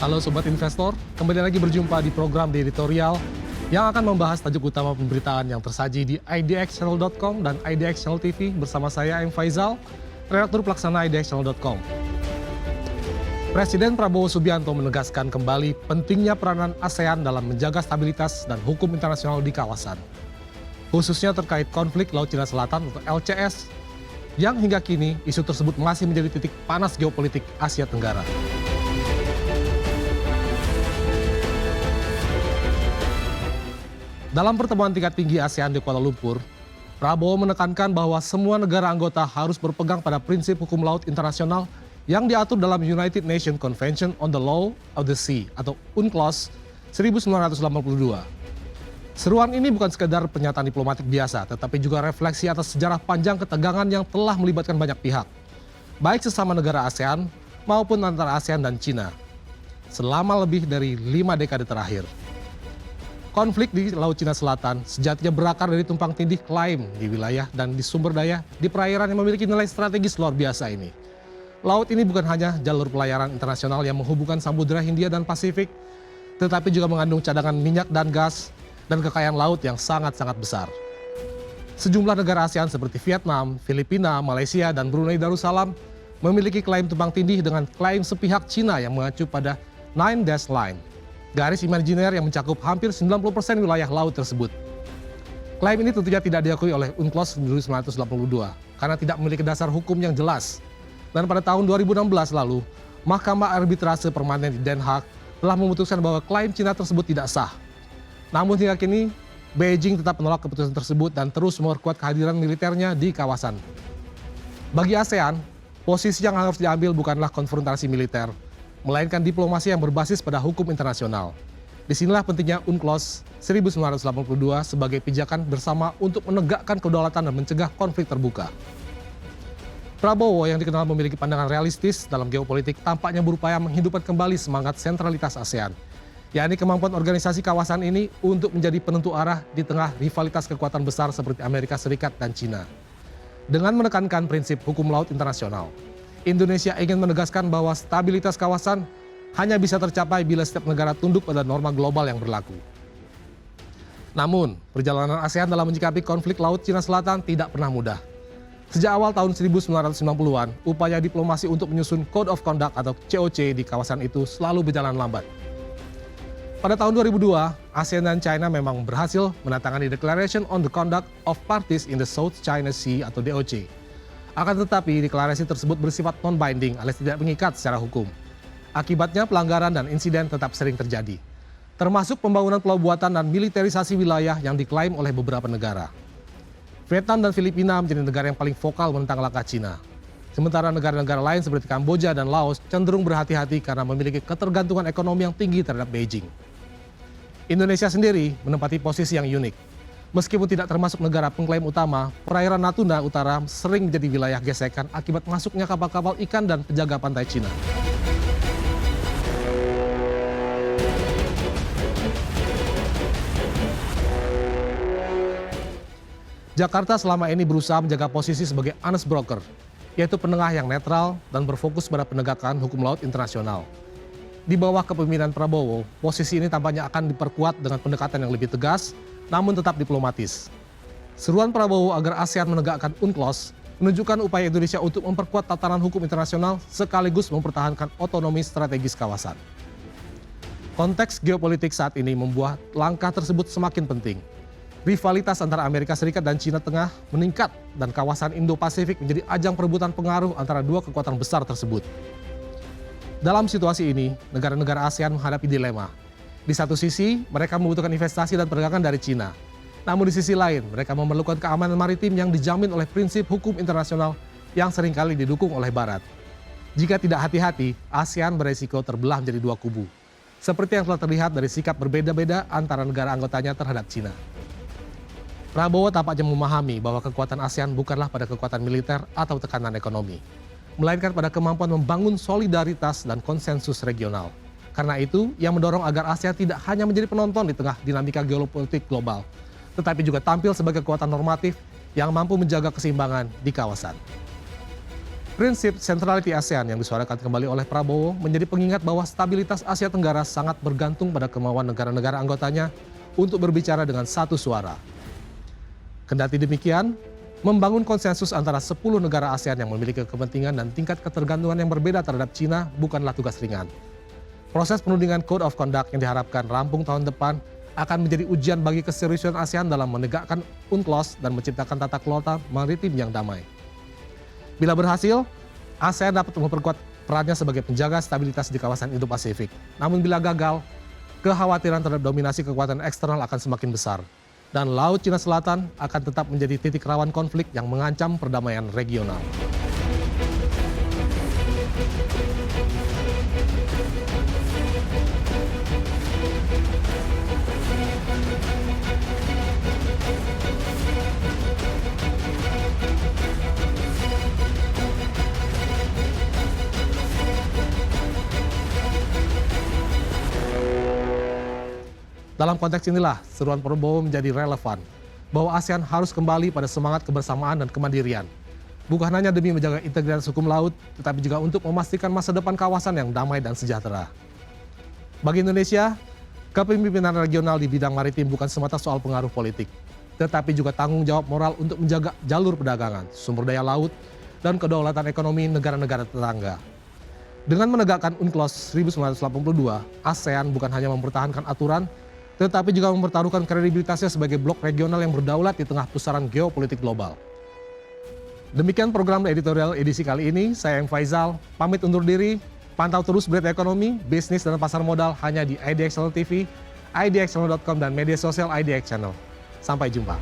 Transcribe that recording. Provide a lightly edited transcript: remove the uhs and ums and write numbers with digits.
Halo Sobat Investor, kembali lagi berjumpa di program The Editorial yang akan membahas tajuk utama pemberitaan yang tersaji di idxchannel.com dan IDX Channel TV bersama saya, M. Faizal, redaktur pelaksana idxchannel.com. Presiden Prabowo Subianto menegaskan kembali pentingnya peranan ASEAN dalam menjaga stabilitas dan hukum internasional di kawasan. Khususnya terkait konflik Laut Cina Selatan atau LCS, yang hingga kini isu tersebut masih menjadi titik panas geopolitik Asia Tenggara. Dalam pertemuan tingkat tinggi ASEAN di Kuala Lumpur, Prabowo menekankan bahwa semua negara anggota harus berpegang pada prinsip hukum laut internasional yang diatur dalam United Nations Convention on the Law of the Sea atau UNCLOS 1982. Seruan ini bukan sekedar pernyataan diplomatik biasa, tetapi juga refleksi atas sejarah panjang ketegangan yang telah melibatkan banyak pihak, baik sesama negara ASEAN maupun antara ASEAN dan Cina, selama lebih dari 5 dekade terakhir. Konflik di Laut Cina Selatan sejatinya berakar dari tumpang tindih klaim di wilayah dan di sumber daya di perairan yang memiliki nilai strategis luar biasa ini. Laut ini bukan hanya jalur pelayaran internasional yang menghubungkan Samudra Hindia dan Pasifik, tetapi juga mengandung cadangan minyak dan gas dan kekayaan laut yang sangat-sangat besar. Sejumlah negara ASEAN seperti Vietnam, Filipina, Malaysia, dan Brunei Darussalam memiliki klaim tumpang tindih dengan klaim sepihak Cina yang mengacu pada Nine Dash Line, garis imajiner yang mencakup hampir 90% wilayah laut tersebut. Klaim ini tentunya tidak diakui oleh UNCLOS 1982 karena tidak memiliki dasar hukum yang jelas. Dan pada tahun 2016 lalu, Mahkamah Arbitrase Permanen di Den Haag telah memutuskan bahwa klaim Cina tersebut tidak sah. Namun hingga kini, Beijing tetap menolak keputusan tersebut dan terus memperkuat kehadiran militernya di kawasan. Bagi ASEAN, posisi yang harus diambil bukanlah konfrontasi militer, melainkan diplomasi yang berbasis pada hukum internasional. Disinilah pentingnya UNCLOS 1982 sebagai pijakan bersama untuk menegakkan kedaulatan dan mencegah konflik terbuka. Prabowo yang dikenal memiliki pandangan realistis dalam geopolitik tampaknya berupaya menghidupkan kembali semangat sentralitas ASEAN, yakni kemampuan organisasi kawasan ini untuk menjadi penentu arah di tengah rivalitas kekuatan besar seperti Amerika Serikat dan Cina. Dengan menekankan prinsip hukum laut internasional, Indonesia ingin menegaskan bahwa stabilitas kawasan hanya bisa tercapai bila setiap negara tunduk pada norma global yang berlaku. Namun, perjalanan ASEAN dalam menyikapi konflik Laut Cina Selatan tidak pernah mudah. Sejak awal tahun 1990-an, upaya diplomasi untuk menyusun Code of Conduct atau COC di kawasan itu selalu berjalan lambat. Pada tahun 2002, ASEAN dan China memang berhasil menandatangani Declaration on the Conduct of Parties in the South China Sea atau DOC. Akan tetapi, deklarasi tersebut bersifat non-binding alias tidak mengikat secara hukum. Akibatnya, pelanggaran dan insiden tetap sering terjadi, termasuk pembangunan pulau buatan dan militerisasi wilayah yang diklaim oleh beberapa negara. Vietnam dan Filipina menjadi negara yang paling vokal menentang langkah Cina. Sementara negara-negara lain seperti Kamboja dan Laos cenderung berhati-hati karena memiliki ketergantungan ekonomi yang tinggi terhadap Beijing. Indonesia sendiri menempati posisi yang unik. Meskipun tidak termasuk negara pengklaim utama, perairan Natuna Utara sering menjadi wilayah gesekan akibat masuknya kapal-kapal ikan dan penjaga pantai Cina. Jakarta selama ini berusaha menjaga posisi sebagai honest broker, yaitu penengah yang netral dan berfokus pada penegakan hukum laut internasional. Di bawah kepemimpinan Prabowo, posisi ini tampaknya akan diperkuat dengan pendekatan yang lebih tegas, namun tetap diplomatis. Seruan Prabowo agar ASEAN menegakkan UNCLOS menunjukkan upaya Indonesia untuk memperkuat tatanan hukum internasional sekaligus mempertahankan otonomi strategis kawasan. Konteks geopolitik saat ini membuat langkah tersebut semakin penting. Rivalitas antara Amerika Serikat dan Cina Tengah meningkat dan kawasan Indo-Pasifik menjadi ajang perebutan pengaruh antara dua kekuatan besar tersebut. Dalam situasi ini, negara-negara ASEAN menghadapi dilema. Di satu sisi, mereka membutuhkan investasi dan perdagangan dari Cina. Namun di sisi lain, mereka memerlukan keamanan maritim yang dijamin oleh prinsip hukum internasional yang seringkali didukung oleh Barat. Jika tidak hati-hati, ASEAN beresiko terbelah menjadi dua kubu. Seperti yang telah terlihat dari sikap berbeda-beda antara negara anggotanya terhadap Cina. Prabowo tampaknya memahami bahwa kekuatan ASEAN bukanlah pada kekuatan militer atau tekanan ekonomi, melainkan pada kemampuan membangun solidaritas dan konsensus regional. Karena itu, ia mendorong agar ASEAN tidak hanya menjadi penonton di tengah dinamika geopolitik global, tetapi juga tampil sebagai kekuatan normatif yang mampu menjaga keseimbangan di kawasan. Prinsip centrality ASEAN yang disuarakan kembali oleh Prabowo menjadi pengingat bahwa stabilitas Asia Tenggara sangat bergantung pada kemauan negara-negara anggotanya untuk berbicara dengan satu suara. Kendati demikian, membangun konsensus antara 10 negara ASEAN yang memiliki kepentingan dan tingkat ketergantungan yang berbeda terhadap Cina bukanlah tugas ringan. Proses penundingan Code of Conduct yang diharapkan rampung tahun depan akan menjadi ujian bagi keseriusan ASEAN dalam menegakkan UNCLOS dan menciptakan tata kelola maritim yang damai. Bila berhasil, ASEAN dapat memperkuat perannya sebagai penjaga stabilitas di kawasan Indo-Pasifik. Namun bila gagal, kekhawatiran terhadap dominasi kekuatan eksternal akan semakin besar. Dan Laut Cina Selatan akan tetap menjadi titik rawan konflik yang mengancam perdamaian regional. Dalam konteks inilah, seruan Prabowo menjadi relevan, bahwa ASEAN harus kembali pada semangat kebersamaan dan kemandirian. Bukan hanya demi menjaga integritas hukum laut, tetapi juga untuk memastikan masa depan kawasan yang damai dan sejahtera. Bagi Indonesia, kepemimpinan regional di bidang maritim bukan semata soal pengaruh politik, tetapi juga tanggung jawab moral untuk menjaga jalur perdagangan, sumber daya laut, dan kedaulatan ekonomi negara-negara tetangga. Dengan menegakkan UNCLOS 1982, ASEAN bukan hanya mempertahankan aturan, tetapi juga mempertaruhkan kredibilitasnya sebagai blok regional yang berdaulat di tengah pusaran geopolitik global. Demikian program editorial edisi kali ini, saya M. Faizal, pamit undur diri, pantau terus berita ekonomi, bisnis, dan pasar modal hanya di IDX Channel TV, idxchannel.com, dan media sosial IDX Channel. Sampai jumpa.